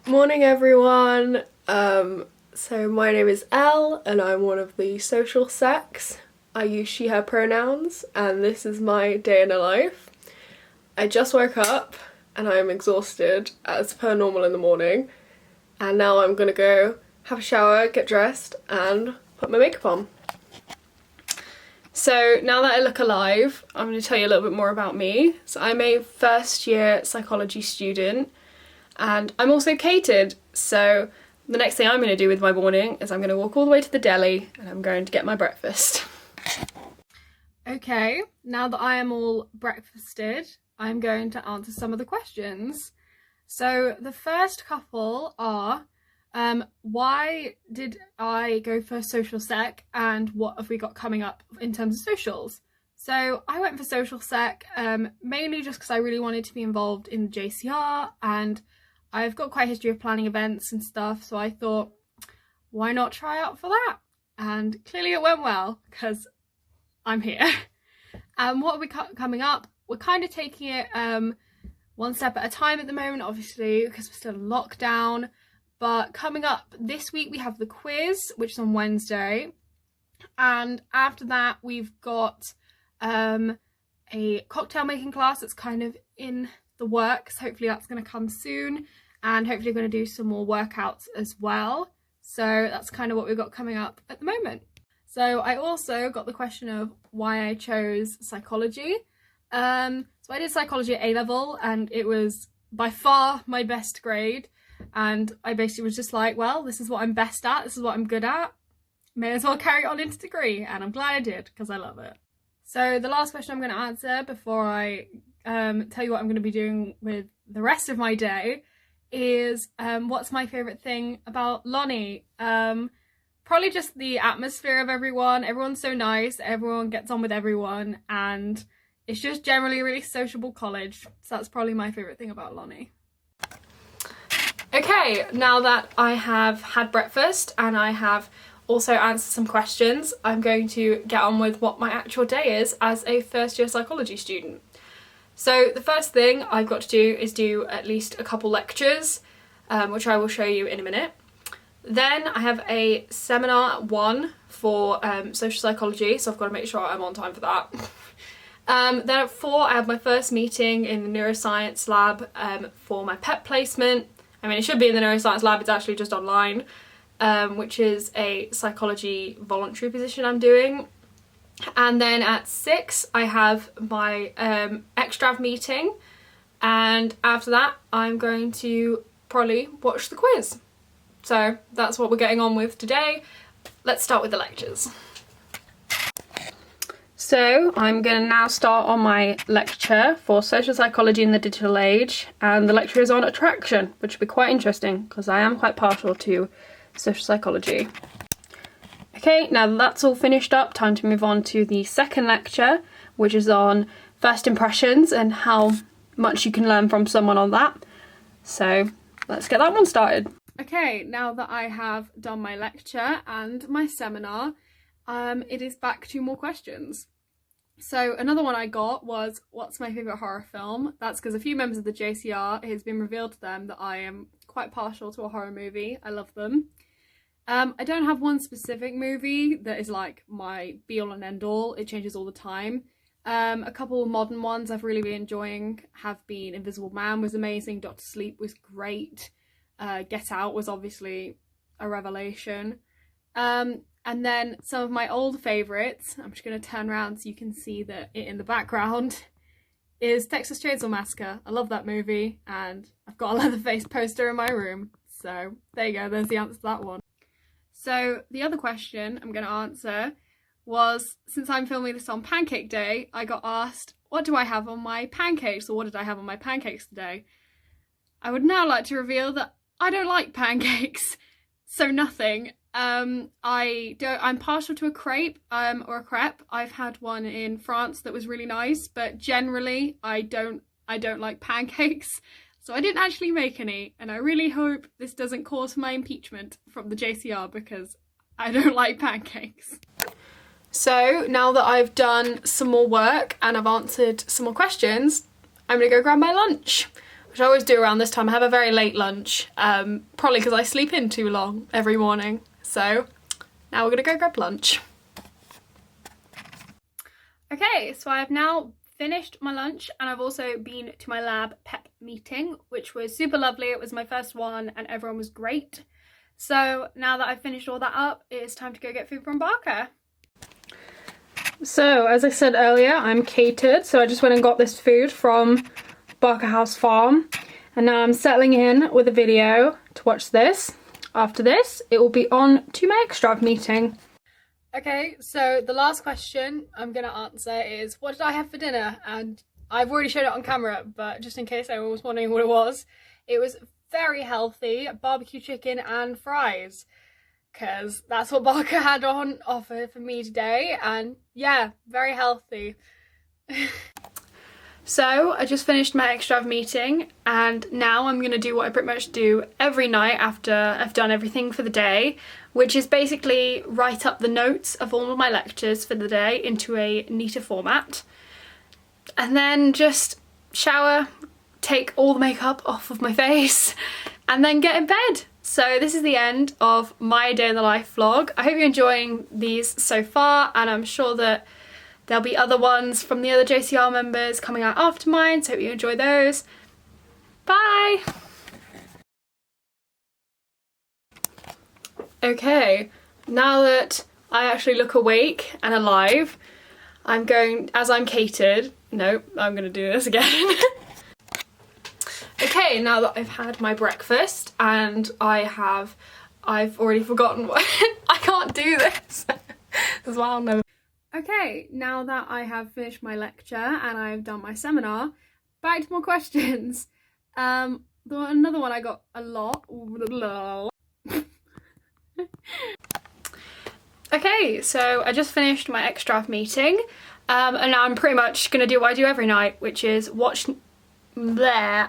Morning everyone. So my name is Elle and I'm one of the social sex. I use she, her pronouns and this is my day in a life. I just woke up and I am exhausted as per normal in the morning, and now I'm gonna go have a shower, get dressed and put my makeup on. So now that I look alive, I'm going to tell you a little bit more about me. So I'm a first year psychology student and I'm also catered. So the next thing I'm going to do with my morning is I'm going to walk all the way to the deli and I'm going to get my breakfast. Okay, now that I am all breakfasted, I'm going to answer some of the questions. So the first couple are, why did I go for social sec and what have we got coming up in terms of socials? So I went for social sec mainly just because I really wanted to be involved in the JCR, and I've got quite a history of planning events and stuff, so I thought, why not try out for that? And clearly it went well because I'm here. What are we coming up? We're kind of taking it one step at a time at the moment, obviously, because we're still in lockdown. But coming up this week, we have the quiz, which is on Wednesday. And after that, we've got a cocktail making class that's kind of in the works. Hopefully that's going to come soon. And hopefully we're going to do some more workouts as well. So that's kind of what we've got coming up at the moment. So I also got the question of why I chose psychology. So I did psychology at A-level and it was by far my best grade. And I basically was just like, well, this is what I'm best at, this is what I'm good at, may as well carry it on into degree, and I'm glad I did because I love it. So the last question I'm going to answer before I tell you what I'm going to be doing with the rest of my day is what's my favourite thing about Lonnie? Probably just the atmosphere of everyone. Everyone's so nice, everyone gets on with everyone, and it's just generally a really sociable college, so that's probably my favourite thing about Lonnie. Okay, now that I have had breakfast and I have also answered some questions, I'm going to get on with what my actual day is as a first year psychology student. So the first thing I've got to do is do at least a couple lectures, which I will show you in a minute. Then I have a seminar at 1 for social psychology, so I've got to make sure I'm on time for that. Then at 4 I have my first meeting in the neuroscience lab for my PEP placement. I mean, it should be in the neuroscience lab, it's actually just online, which is a psychology voluntary position I'm doing. And then at 6 I have my extrav meeting, and after that I'm going to probably watch the quiz. So that's what we're getting on with today. Let's start with the lectures. So I'm going to now start on my lecture for social psychology in the digital age, and the lecture is on attraction, which will be quite interesting because I am quite partial to social psychology. Okay, now that's all finished up, time to move on to the second lecture, which is on first impressions and how much you can learn from someone on that. So let's get that one started. Okay, now that I have done my lecture and my seminar, it is back to more questions. So another one I got was, what's my favourite horror film? That's because a few members of the JCR, it has been revealed to them that I am quite partial to a horror movie. I love them. I don't have one specific movie that is like my be-all and end-all. It changes all the time. A couple of modern ones I've really been enjoying have been Invisible Man was amazing, Doctor Sleep was great, Get Out was obviously a revelation. And then some of my old favourites, I'm just going to turn around so you can see it in the background, is Texas Chainsaw Massacre. I love that movie and I've got a Leatherface poster in my room. So there you go, there's the answer to that one. So the other question I'm going to answer was, since I'm filming this on Pancake Day, I got asked, what do I have on my pancakes, or what did I have on my pancakes today? I would now like to reveal that I don't like pancakes, so nothing. I'm partial to a crepe or a crepe. I've had one in France that was really nice, but generally I don't like pancakes, so I didn't actually make any, and I really hope this doesn't cause my impeachment from the JCR because I don't like pancakes. So now that I've done some more work and I've answered some more questions, I'm gonna go grab my lunch, which I always do around this time. I have a very late lunch, probably because I sleep in too long every morning. So now we're gonna go grab lunch. Okay, so I've now finished my lunch and I've also been to my lab pep meeting, which was super lovely. It was my first one and everyone was great. So now that I've finished all that up, it's time to go get food from Barker. So as I said earlier, I'm catered, so I just went and got this food from Barker House Farm, and now I'm settling in with a video to watch this. After this, it will be on to my extrav meeting. Okay, so the last question I'm gonna answer is, what did I have for dinner? And I've already showed it on camera, but just in case anyone was wondering what it was very healthy, barbecue chicken and fries, because that's what Barker had on offer for me today, and yeah, very healthy. So I just finished my extrav meeting and now I'm gonna do what I pretty much do every night after I've done everything for the day, which is basically write up the notes of all of my lectures for the day into a neater format, and then just shower, take all the makeup off of my face, and then get in bed. So this is the end of my day in the life vlog. I hope you're enjoying these so far, and I'm sure that there'll be other ones from the other JCR members coming out after mine, so hope you enjoy those. Bye! Okay, now that I actually look awake and alive, I'm going, as I'm catered, nope, I'm gonna do this again. Okay, now that I've had my breakfast and I've already forgotten what, I can't do this. This is why I'll never. Okay, now that I have finished my lecture and I've done my seminar, back to more questions. Another one I got a lot. Okay, so I just finished my extrav meeting, and now I'm pretty much gonna do what I do every night, which is watch there.